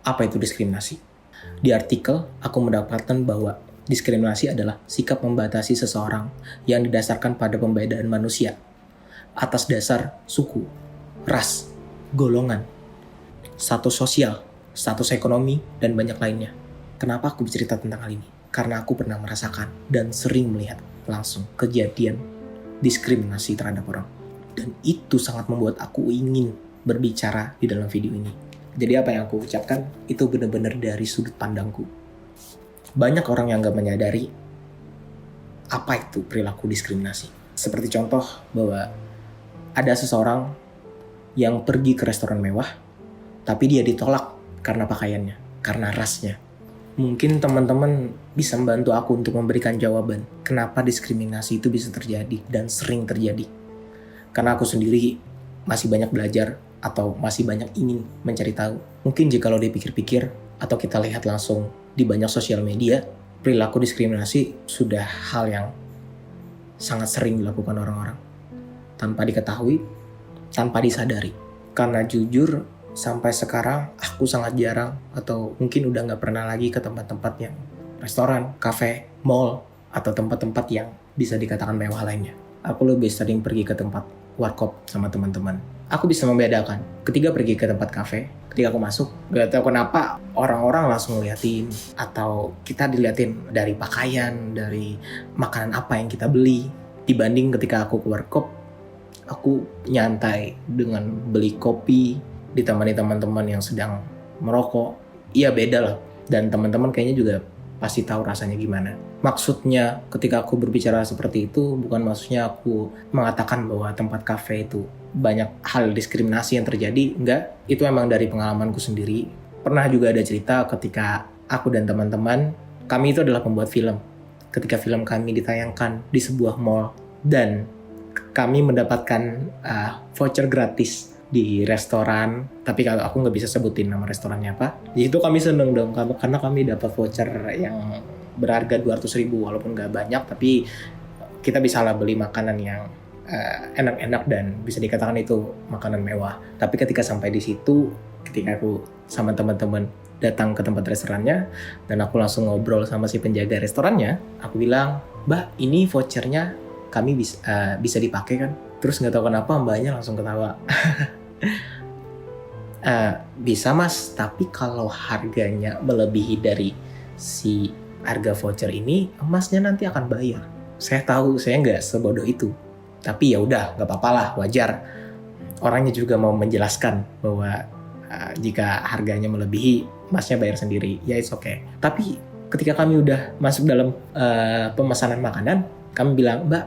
Apa itu diskriminasi? Di artikel, aku mendapatkan bahwa diskriminasi adalah sikap membatasi seseorang yang didasarkan pada pembedaan manusia atas dasar suku, ras, golongan, status sosial, status ekonomi, dan banyak lainnya. Kenapa aku bercerita tentang hal ini? Karena aku pernah merasakan dan sering melihat langsung kejadian diskriminasi terhadap orang. Dan itu sangat membuat aku ingin berbicara di dalam video ini. Jadi apa yang aku ucapkan itu benar-benar dari sudut pandangku. Banyak orang yang gak menyadari apa itu perilaku diskriminasi. Seperti contoh bahwa ada seseorang yang pergi ke restoran mewah, tapi dia ditolak karena pakaiannya, karena rasnya. Mungkin teman-teman bisa membantu aku untuk memberikan jawaban kenapa diskriminasi itu bisa terjadi dan sering terjadi. Karena aku sendiri masih banyak belajar atau masih banyak ingin mencari tahu. Mungkin jika lo dipikir-pikir atau kita lihat langsung di banyak sosial media, perilaku diskriminasi sudah hal yang sangat sering dilakukan orang-orang tanpa diketahui, tanpa disadari. Karena jujur, sampai sekarang aku sangat jarang atau mungkin udah gak pernah lagi ke tempat-tempat yang restoran, kafe, mall, atau tempat-tempat yang bisa dikatakan mewah lainnya. Aku lebih sering pergi ke tempat warkop sama teman-teman. Aku bisa membedakan ketika pergi ke tempat kafe, ketika aku masuk, gak tahu kenapa orang-orang langsung ngeliatin atau kita diliatin dari pakaian, dari makanan apa yang kita beli. Dibanding ketika aku ke warkop, aku nyantai dengan beli kopi, ditemani teman-teman yang sedang merokok. Iya beda lah. Dan teman-teman kayaknya juga pasti tahu rasanya gimana. Maksudnya ketika aku berbicara seperti itu, bukan maksudnya aku mengatakan bahwa tempat kafe itu banyak hal diskriminasi yang terjadi. Enggak, itu emang dari pengalamanku sendiri. Pernah juga ada cerita ketika aku dan teman-teman, kami itu adalah pembuat film. Ketika film kami ditayangkan di sebuah mall dan kami mendapatkan voucher gratis di restoran, tapi kalau aku nggak bisa sebutin nama restorannya apa. Di situ kami seneng dong, karena kami dapat voucher yang berharga 200.000, walaupun nggak banyak, tapi kita bisa lah beli makanan yang enak-enak dan bisa dikatakan itu makanan mewah. Tapi ketika sampai di situ, ketika aku sama teman-teman datang ke tempat restorannya dan aku langsung ngobrol sama si penjaga restorannya, aku bilang, "Mbak, ini vouchernya kami bisa dipakai kan?" Terus nggak tahu kenapa mbaknya langsung ketawa. Bisa mas, tapi kalau harganya melebihi dari si harga voucher ini, masnya nanti akan bayar. Saya tahu saya nggak sebodoh itu, tapi ya udah nggak apa-apa lah, wajar. Orangnya juga mau menjelaskan bahwa jika harganya melebihi, masnya bayar sendiri. Ya it's okay. Tapi ketika kami udah masuk dalam pemesanan makanan, kami bilang, "Mbak,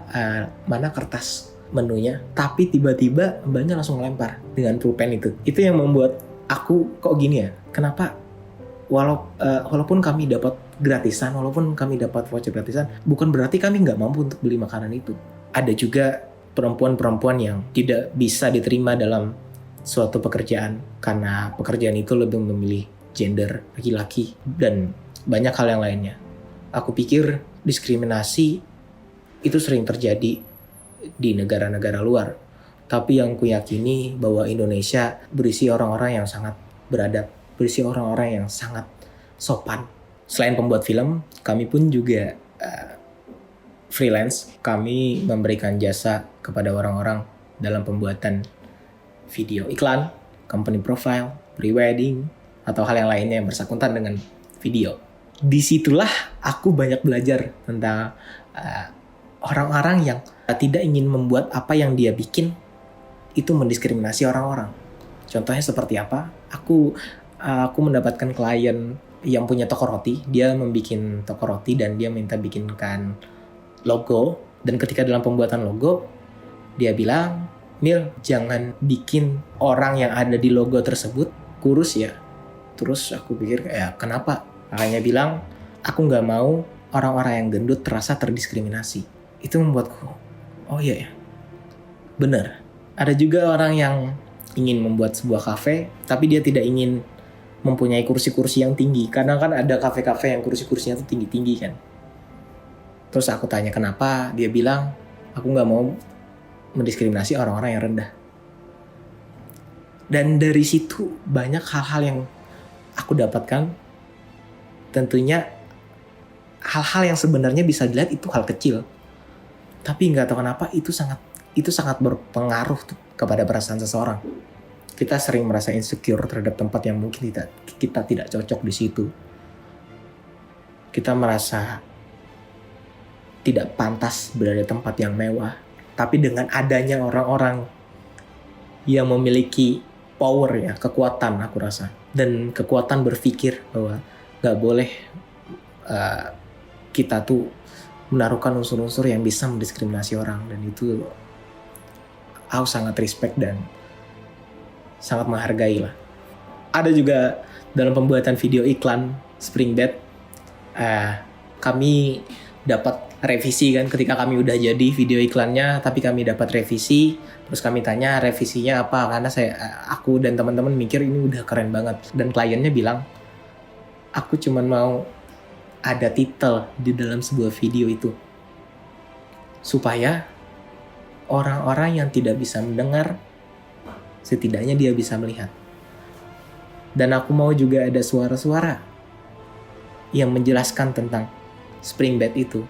mana kertas menunya?" Tapi tiba-tiba mbaknya langsung lempar dengan pulpen itu. Itu yang membuat aku kok gini ya, kenapa walaupun kami dapat gratisan, walaupun kami dapat voucher gratisan, bukan berarti kami nggak mampu untuk beli makanan itu. Ada juga perempuan-perempuan yang tidak bisa diterima dalam suatu pekerjaan karena pekerjaan itu lebih memilih gender laki-laki dan banyak hal yang lainnya. Aku pikir diskriminasi itu sering terjadi di negara-negara luar. Tapi yang kuyakini bahwa Indonesia berisi orang-orang yang sangat beradab, berisi orang-orang yang sangat sopan. Selain pembuat film, kami pun juga freelance. Kami memberikan jasa kepada orang-orang dalam pembuatan video iklan, company profile, pre-wedding, atau hal yang lainnya yang bersangkutan dengan video. Disitulah aku banyak belajar tentang orang-orang yang tidak ingin membuat apa yang dia bikin itu mendiskriminasi orang-orang. Contohnya seperti apa? Aku mendapatkan klien yang punya toko roti. Dia membuat toko roti dan dia minta bikinkan logo. Dan ketika dalam pembuatan logo, dia bilang, "Mil, jangan bikin orang yang ada di logo tersebut kurus ya." Terus aku pikir, kenapa? Kakaknya bilang, "Aku gak mau orang-orang yang gendut terasa terdiskriminasi." Itu membuatku, oh iya ya, benar. Ada juga orang yang ingin membuat sebuah kafe, tapi dia tidak ingin mempunyai kursi-kursi yang tinggi. Karena kan ada kafe-kafe yang kursi-kursinya tuh tinggi-tinggi kan. Terus aku tanya kenapa, dia bilang, "Aku gak mau mendiskriminasi orang-orang yang rendah." Dan dari situ banyak hal-hal yang aku aku dapatkan tentunya hal-hal yang sebenarnya bisa dilihat itu hal kecil, tapi nggak tahu kenapa itu sangat berpengaruh tuh kepada perasaan seseorang. Kita sering merasa insecure terhadap tempat yang mungkin kita tidak cocok di situ. Kita merasa tidak pantas berada di tempat yang mewah. Tapi dengan adanya orang-orang yang memiliki power ya, kekuatan aku rasa. Dan kekuatan berpikir bahwa gak boleh kita tuh menaruhkan unsur-unsur yang bisa mendiskriminasi orang. Dan itu aku sangat respect dan sangat menghargai lah. Ada juga dalam pembuatan video iklan Spring Bed, kami dapat revisi kan ketika kami udah jadi video iklannya, tapi kami dapat revisi. Terus kami tanya revisinya apa, karena aku dan teman-teman mikir ini udah keren banget. Dan kliennya bilang, aku cuman mau ada titel di dalam sebuah video itu supaya orang-orang yang tidak bisa mendengar setidaknya dia bisa melihat. Dan aku mau juga ada suara-suara yang menjelaskan tentang Spring Bed itu.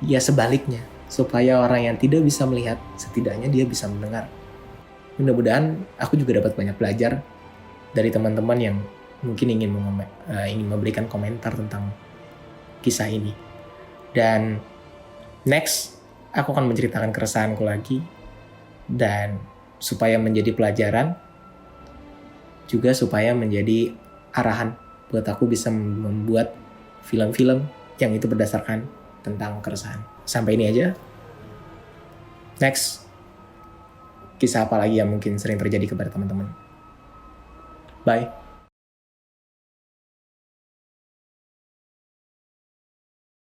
Ya sebaliknya, supaya orang yang tidak bisa melihat setidaknya dia bisa mendengar. Mudah-mudahan aku juga dapat banyak belajar dari teman-teman yang mungkin ingin memberikan komentar tentang kisah ini. Dan next, aku akan menceritakan keresahanku lagi. Dan supaya menjadi pelajaran, juga supaya menjadi arahan buat aku bisa membuat film-film yang itu berdasarkan tentang keresahan. Sampai ini aja. Next, kisah apa lagi yang mungkin sering terjadi kepada teman-teman. Bye.